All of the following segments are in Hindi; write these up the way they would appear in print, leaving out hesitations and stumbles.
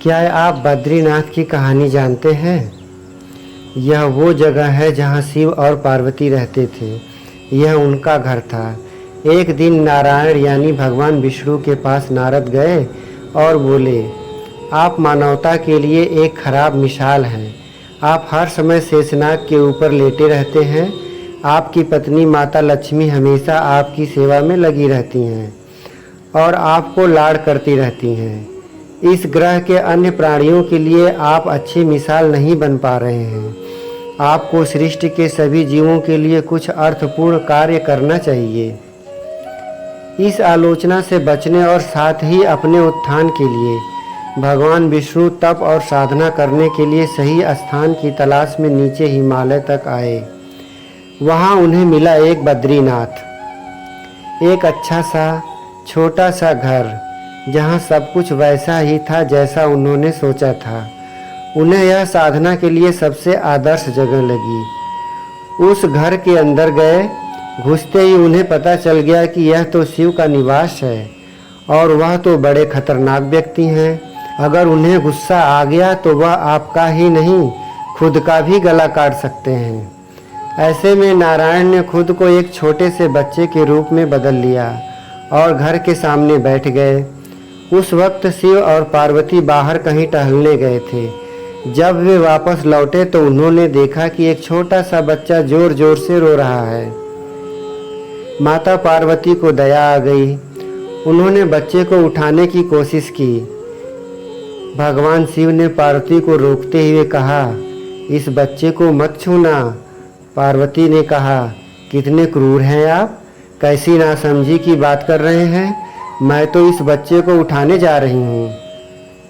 क्या आप बद्रीनाथ की कहानी जानते हैं? यह वो जगह है जहाँ शिव और पार्वती रहते थे। यह उनका घर था। एक दिन नारायण यानी भगवान विष्णु के पास नारद गए और बोले, आप मानवता के लिए एक खराब मिसाल हैं। आप हर समय शेषनाग के ऊपर लेटे रहते हैं। आपकी पत्नी माता लक्ष्मी हमेशा आपकी सेवा में लगी रहती हैं और आपको लाड़ करती रहती हैं। इस ग्रह के अन्य प्राणियों के लिए आप अच्छी मिसाल नहीं बन पा रहे हैं। आपको सृष्टि के सभी जीवों के लिए कुछ अर्थपूर्ण कार्य करना चाहिए। इस आलोचना से बचने और साथ ही अपने उत्थान के लिए भगवान विष्णु तप और साधना करने के लिए सही स्थान की तलाश में नीचे हिमालय तक आए। वहाँ उन्हें मिला एक बद्रीनाथ, एक अच्छा सा छोटा सा घर जहाँ सब कुछ वैसा ही था जैसा उन्होंने सोचा था। उन्हें यह साधना के लिए सबसे आदर्श जगह लगी। उस घर के अंदर गए, घुसते ही उन्हें पता चल गया कि यह तो शिव का निवास है और वह तो बड़े खतरनाक व्यक्ति हैं। अगर उन्हें गुस्सा आ गया तो वह आपका ही नहीं खुद का भी गला काट सकते हैं। ऐसे में नारायण ने खुद को एक छोटे से बच्चे के रूप में बदल लिया और घर के सामने बैठ गए। उस वक्त शिव और पार्वती बाहर कहीं टहलने गए थे। जब वे वापस लौटे तो उन्होंने देखा कि एक छोटा सा बच्चा जोर जोर से रो रहा है। माता पार्वती को दया आ गई। उन्होंने बच्चे को उठाने की कोशिश की। भगवान शिव ने पार्वती को रोकते हुए कहा, इस बच्चे को मत छूना। पार्वती ने कहा, कितने क्रूर हैं आप, कैसी नासमझी की बात कर रहे हैं। मैं तो इस बच्चे को उठाने जा रही हूँ,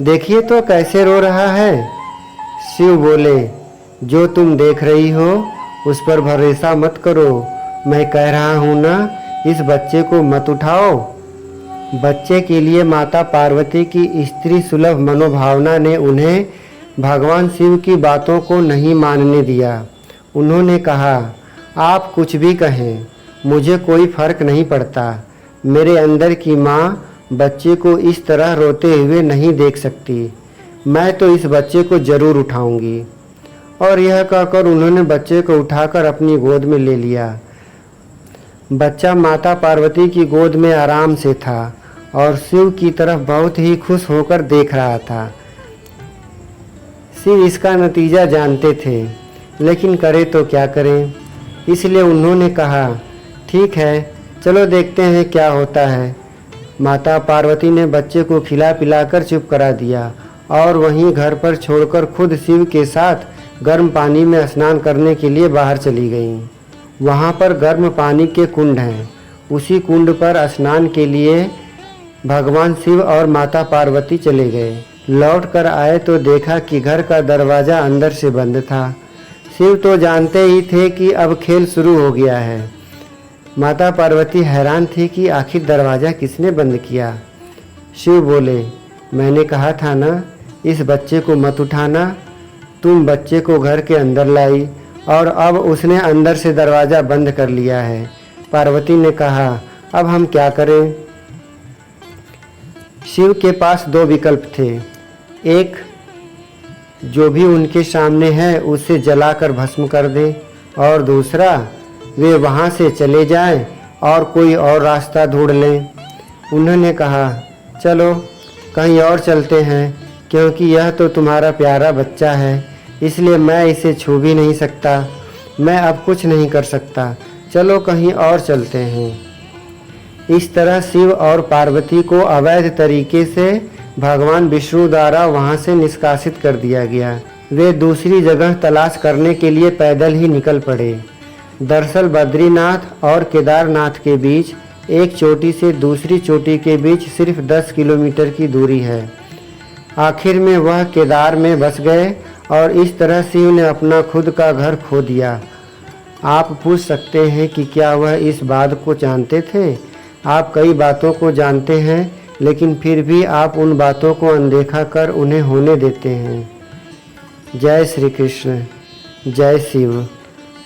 देखिए तो कैसे रो रहा है। शिव बोले, जो तुम देख रही हो उस पर भरोसा मत करो। मैं कह रहा हूँ ना, इस बच्चे को मत उठाओ। बच्चे के लिए माता पार्वती की स्त्री सुलभ मनोभावना ने उन्हें भगवान शिव की बातों को नहीं मानने दिया। उन्होंने कहा, आप कुछ भी कहें, मुझे कोई फर्क नहीं पड़ता। मेरे अंदर की माँ बच्चे को इस तरह रोते हुए नहीं देख सकती। मैं तो इस बच्चे को जरूर उठाऊंगी। और यह कहकर उन्होंने बच्चे को उठाकर अपनी गोद में ले लिया। बच्चा माता पार्वती की गोद में आराम से था और शिव की तरफ बहुत ही खुश होकर देख रहा था। शिव इसका नतीजा जानते थे, लेकिन करे तो क्या करें। इसलिए उन्होंने कहा, ठीक है, चलो देखते हैं क्या होता है। माता पार्वती ने बच्चे को खिला पिलाकर चुप करा दिया और वहीं घर पर छोड़कर खुद शिव के साथ गर्म पानी में स्नान करने के लिए बाहर चली गईं। वहाँ पर गर्म पानी के कुंड हैं। उसी कुंड पर स्नान के लिए भगवान शिव और माता पार्वती चले गए। लौट कर आए तो देखा कि घर का दरवाज़ा अंदर से बंद था। शिव तो जानते ही थे कि अब खेल शुरू हो गया है। माता पार्वती हैरान थी कि आखिर दरवाज़ा किसने बंद किया। शिव बोले, मैंने कहा था ना, इस बच्चे को मत उठाना। तुम बच्चे को घर के अंदर लाई और अब उसने अंदर से दरवाज़ा बंद कर लिया है। पार्वती ने कहा, अब हम क्या करें। शिव के पास दो विकल्प थे। एक, जो भी उनके सामने है उसे जलाकर भस्म कर दें, और दूसरा, वे वहाँ से चले जाएं और कोई और रास्ता ढूंढ लें। उन्होंने कहा, चलो कहीं और चलते हैं, क्योंकि यह तो तुम्हारा प्यारा बच्चा है, इसलिए मैं इसे छू भी नहीं सकता। मैं अब कुछ नहीं कर सकता, चलो कहीं और चलते हैं। इस तरह शिव और पार्वती को अवैध तरीके से भगवान विष्णु द्वारा वहाँ से निष्कासित कर दिया गया। वे दूसरी जगह तलाश करने के लिए पैदल ही निकल पड़े। दरअसल बद्रीनाथ और केदारनाथ के बीच एक चोटी से दूसरी चोटी के बीच सिर्फ 10 किलोमीटर की दूरी है। आखिर में वह केदार में बस गए और इस तरह शिव ने अपना खुद का घर खो दिया। आप पूछ सकते हैं कि क्या वह इस बात को जानते थे। आप कई बातों को जानते हैं, लेकिन फिर भी आप उन बातों को अनदेखा कर उन्हें होने देते हैं। जय श्री कृष्ण, जय शिव।